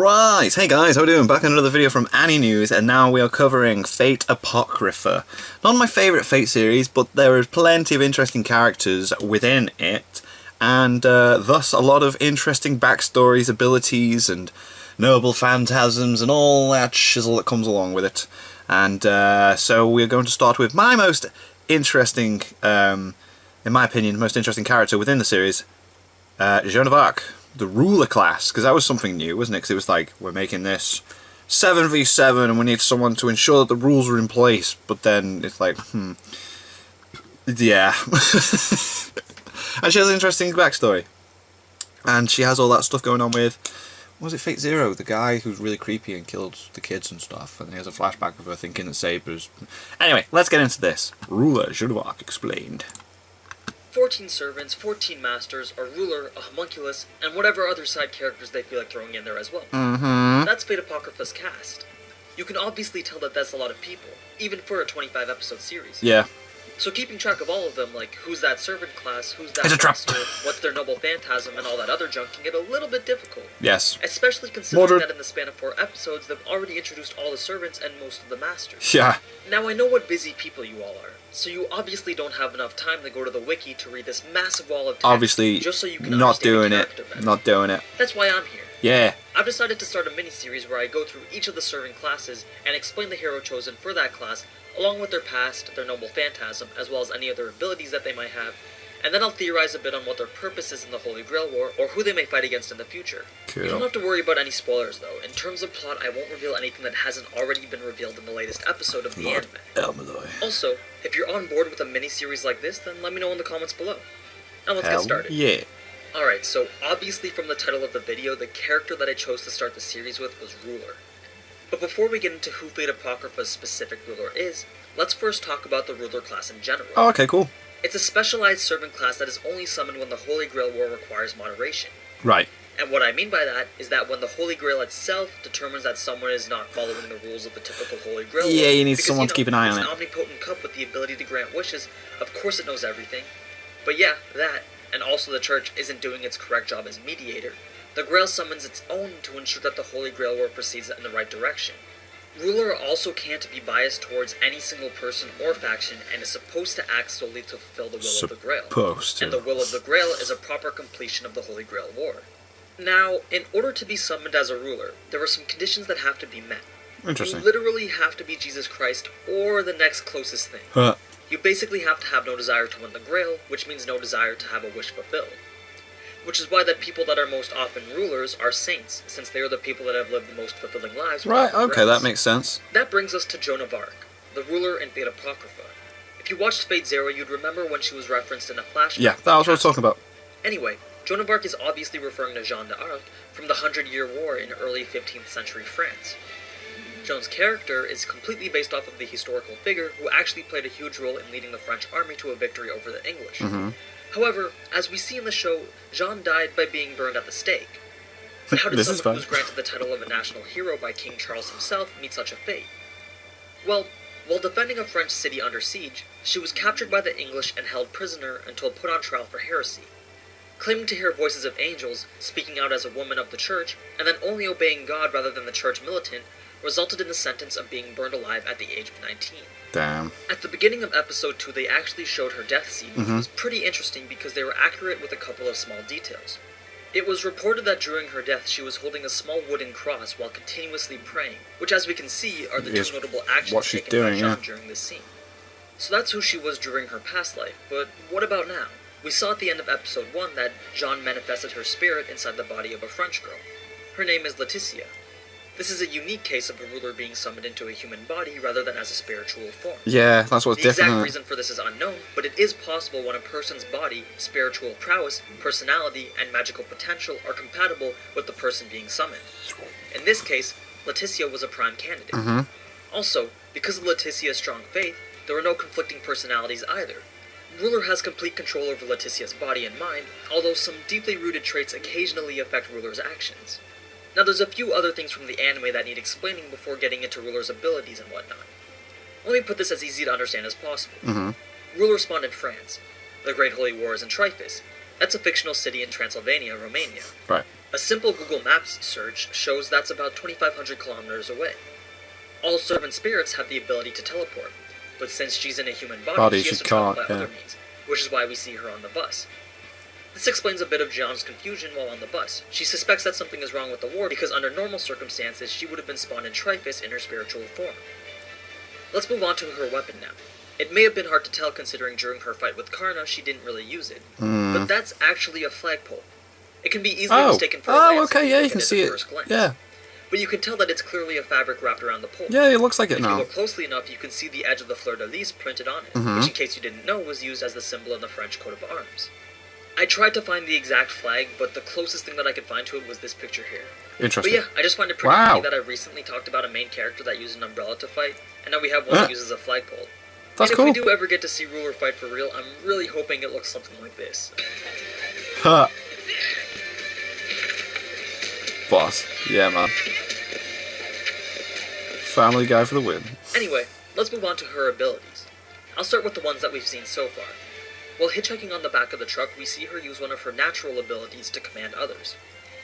Alright, hey guys, how are we doing? Back in another video from Annie News, and now we are covering Fate Apocrypha. Not my favourite Fate series, but there is plenty of interesting characters within it, and thus a lot of interesting backstories, abilities, and noble phantasms, and all that shizzle that comes along with it. And so we're going to start with my most interesting, in my opinion, most interesting character within the series, Joan of Arc. The ruler class, because that was something new, wasn't it? Because it was like, we're making this 7v7 and we need someone to ensure that the rules are in place, but then it's like, yeah. And she has an interesting backstory. And she has all that stuff going on with, what was it, Fate Zero, the guy who's really creepy and killed the kids and stuff, and he has a flashback of her thinking that Sabers... Anyway, let's get into this. Ruler, Joan of Arc explained. 14 servants, 14 masters, a ruler, a homunculus, and whatever other side characters they feel like throwing in there as well. That's Fate Apocrypha's cast. You can obviously tell that that's a lot of people, even for a 25 episode series. Yeah. So keeping track of all of them, like who's that servant class, who's that master, what's their noble phantasm, and all that other junk can get a little bit difficult. Yes. Especially considering that in the span of 4 episodes, they've already introduced all the servants and most of the masters. Yeah. Now I know what busy people you all are, so you obviously don't have enough time to go to the wiki to read this massive wall of text, obviously, just so you can not doing it. Better. Not doing it. That's why I'm here. Yeah. I've decided to start a mini-series where I go through each of the serving classes and explain the hero chosen for that class, along with their past, their noble phantasm, as well as any other abilities that they might have, and then I'll theorize a bit on what their purpose is in the Holy Grail War, or who they may fight against in the future. Cool. You don't have to worry about any spoilers, though. In terms of plot, I won't reveal anything that hasn't already been revealed in the latest episode of the anime. Also, if you're on board with a mini-series like this, then let me know in the comments below. Now let's get started. Yeah. Alright, so obviously from the title of the video, the character that I chose to start the series with was Ruler. But before we get into who Fate Apocrypha's specific ruler is, let's first talk about the ruler class in general. Oh, okay, cool. It's a specialized servant class that is only summoned when the Holy Grail War requires moderation. Right. And what I mean by that is that when the Holy Grail itself determines that someone is not following the rules of the typical Holy Grail War, you need someone to keep an eye on it. It's an omnipotent cup with the ability to grant wishes. Of course it knows everything. But yeah, that, and also the Church isn't doing its correct job as mediator, the Grail summons its own to ensure that the Holy Grail War proceeds in the right direction. Ruler also can't be biased towards any single person or faction, and is supposed to act solely to fulfill the will of the Grail. And the will of the Grail is a proper completion of the Holy Grail War. Now, in order to be summoned as a ruler, there are some conditions that have to be met. Interesting. You literally have to be Jesus Christ, or the next closest thing. You basically have to have no desire to win the Grail, which means no desire to have a wish fulfilled. Which is why that people that are most often rulers are saints, since they are the people that have lived the most fulfilling lives. Right, okay, that makes sense. That brings us to Joan of Arc, the ruler in Fate Apocrypha. If you watched Fate Zero, you'd remember when she was referenced in a flashback. Yeah, that was what I was talking about. Anyway, Joan of Arc is obviously referring to Jeanne d'Arc from the 100-Year War in early 15th century France. Joan's character is completely based off of the historical figure who actually played a huge role in leading the French army to a victory over the English. However, as we see in the show, Jeanne died by being burned at the stake. But how did someone who's granted the title of a national hero by King Charles himself meet such a fate? Well, while defending a French city under siege, she was captured by the English and held prisoner until put on trial for heresy. Claiming to hear voices of angels, speaking out as a woman of the church, and then only obeying God rather than the church militant, resulted in the sentence of being burned alive at the age of 19. Damn. At the beginning of episode 2, they actually showed her death scene, which was pretty interesting because they were accurate with a couple of small details. It was reported that during her death she was holding a small wooden cross while continuously praying, which as we can see are the two notable actions taken by Jeanne during this scene. So that's who she was during her past life, but what about now? We saw at the end of episode 1 that Jeanne manifested her spirit inside the body of a French girl. Her name is Laetitia. This is a unique case of a ruler being summoned into a human body rather than as a spiritual form. Yeah, that's what's different. The exact reason for this is unknown, but it is possible when a person's body, spiritual prowess, personality, and magical potential are compatible with the person being summoned. In this case, Laetitia was a prime candidate. Also, because of Laetitia's strong faith, there were no conflicting personalities either. Ruler has complete control over Laetitia's body and mind, although some deeply rooted traits occasionally affect Ruler's actions. Now there's a few other things from the anime that need explaining before getting into Ruler's abilities and whatnot. Let me put this as easy to understand as possible. Ruler spawned in France. The Great Holy War is in Trifis. That's a fictional city in Transylvania, Romania. Right. A simple Google Maps search shows that's about 2,500 kilometers away. All servant spirits have the ability to teleport, but since she's in a human body she has to travel by other means, which is why we see her on the bus. This explains a bit of Jeanne's confusion while on the bus. She suspects that something is wrong with the ward because under normal circumstances she would have been spawned in Triphas in her spiritual form. Let's move on to her weapon now. It may have been hard to tell considering during her fight with Karna she didn't really use it, but that's actually a flagpole. It can be easily mistaken for a lance. Okay, yeah, you can see it. Yeah. But you can tell that it's clearly a fabric wrapped around the pole. Yeah, it looks like it now. If you look closely enough, you can see the edge of the fleur-de-lis printed on it, which in case you didn't know was used as the symbol of the French coat of arms. I tried to find the exact flag, but the closest thing that I could find to it was this picture here. Interesting. But yeah, I just find it pretty funny that I recently talked about a main character that used an umbrella to fight, and now we have one that uses a flagpole. That's and cool. if we do ever get to see Ruler fight for real, I'm really hoping it looks something like this. Huh. Boss. Yeah, man. Family Guy for the win. Anyway, let's move on to her abilities. I'll start with the ones that we've seen so far. While hitchhiking on the back of the truck, we see her use one of her natural abilities to command others.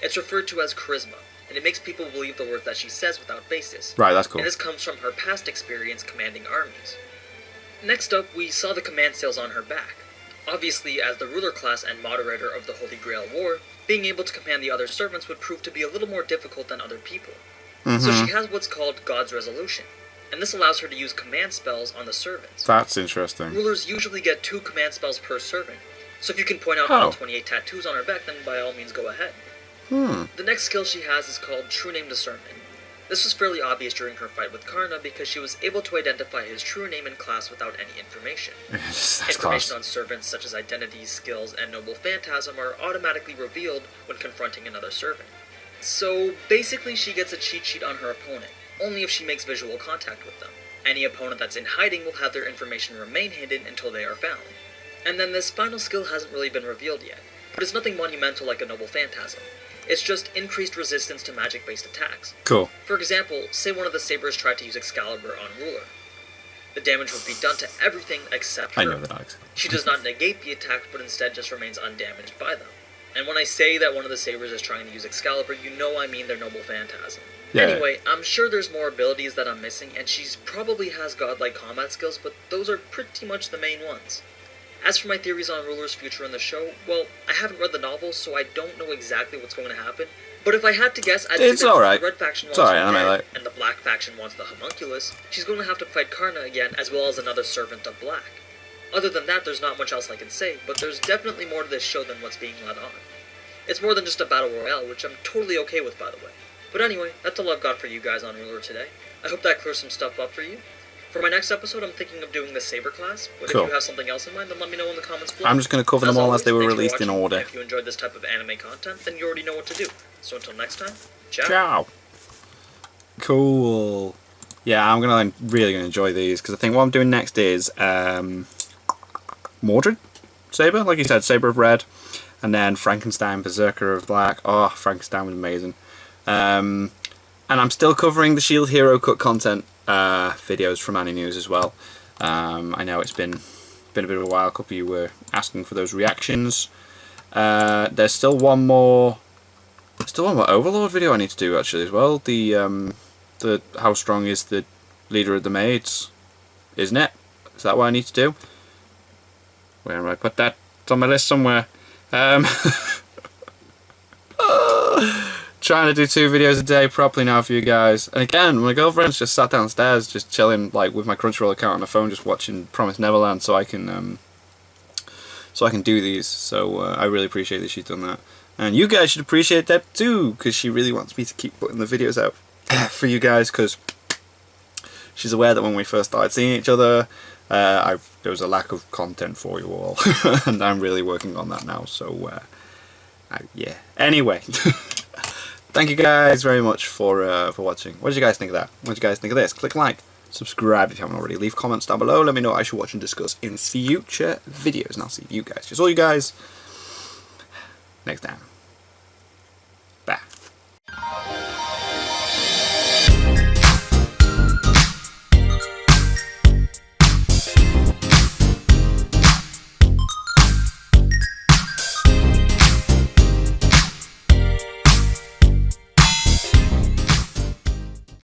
It's referred to as charisma, and it makes people believe the words that she says without basis. Right, that's cool. And this comes from her past experience commanding armies. Next up, we saw the command sails on her back. Obviously, as the ruler class and moderator of the Holy Grail War, being able to command the other servants would prove to be a little more difficult than other people. So she has what's called God's Resolution, and this allows her to use command spells on the servants. That's interesting. Rulers usually get 2 command spells per servant, so if you can point out all 28 tattoos on her back, then by all means go ahead. The next skill she has is called True Name Discernment. This was fairly obvious during her fight with Karna because she was able to identify his true name and class without any information. Information on servants such as identities, skills, and noble phantasm are automatically revealed when confronting another servant. So basically she gets a cheat sheet on her opponent, only if she makes visual contact with them. Any opponent that's in hiding will have their information remain hidden until they are found. And then this final skill hasn't really been revealed yet, but it's nothing monumental like a noble phantasm. It's just increased resistance to magic-based attacks. Cool. For example, say one of the sabers tried to use Excalibur on Ruler. The damage would be done to everything except her. I know that. She does not negate the attack, but instead just remains undamaged by them. And when I say that one of the sabers is trying to use Excalibur, you know I mean their noble phantasm. Yeah. Anyway, I'm sure there's more abilities that I'm missing, and she probably has godlike combat skills, but those are pretty much the main ones. As for my theories on Ruler's future in the show, well, I haven't read the novels, so I don't know exactly what's going to happen. But if I had to guess, I'd say that alright. the Red faction wants her I mean, dead, and the Black faction wants the homunculus, she's going to have to fight Karna again, as well as another servant of Black. Other than that, there's not much else I can say, but there's definitely more to this show than what's being led on. It's more than just a battle royale, which I'm totally okay with, by the way. But anyway, that's all I've got for you guys on Ruler today. I hope that clears some stuff up for you. For my next episode, I'm thinking of doing the Saber class, but if you have something else in mind, then let me know in the comments below. I'm just going to cover them all as they were released in order. If you enjoyed this type of anime content, then you already know what to do. So until next time, ciao. Ciao. Cool. Yeah, I'm really going to enjoy these, because I think what I'm doing next is Mordred Saber, like you said, Saber of Red, and then Frankenstein Berserker of Black. Oh, Frankenstein was amazing. And I'm still covering the Shield Hero Cut content videos from Annie News as well. I know it's been a bit of a while. A couple of you were asking for those reactions. There's still one more Overlord video I need to do actually as well. The how strong is the leader of the maids, isn't it? Is that what I need to do? Where am I put that? It's on my list somewhere. Trying to do 2 videos a day properly now for you guys. And again, my girlfriend's just sat downstairs, just chilling, like with my Crunchyroll account on the phone, just watching Promised Neverland, so I can do these. So I really appreciate that she's done that, and you guys should appreciate that too, because she really wants me to keep putting the videos out for you guys. Because she's aware that when we first started seeing each other, there was a lack of content for you all, and I'm really working on that now. So yeah. Anyway. Thank you guys very much for watching. What did you guys think of that? What did you guys think of this? Click like, subscribe if you haven't already. Leave comments down below. Let me know what I should watch and discuss in future videos. And I'll see you guys, just all you guys, next time.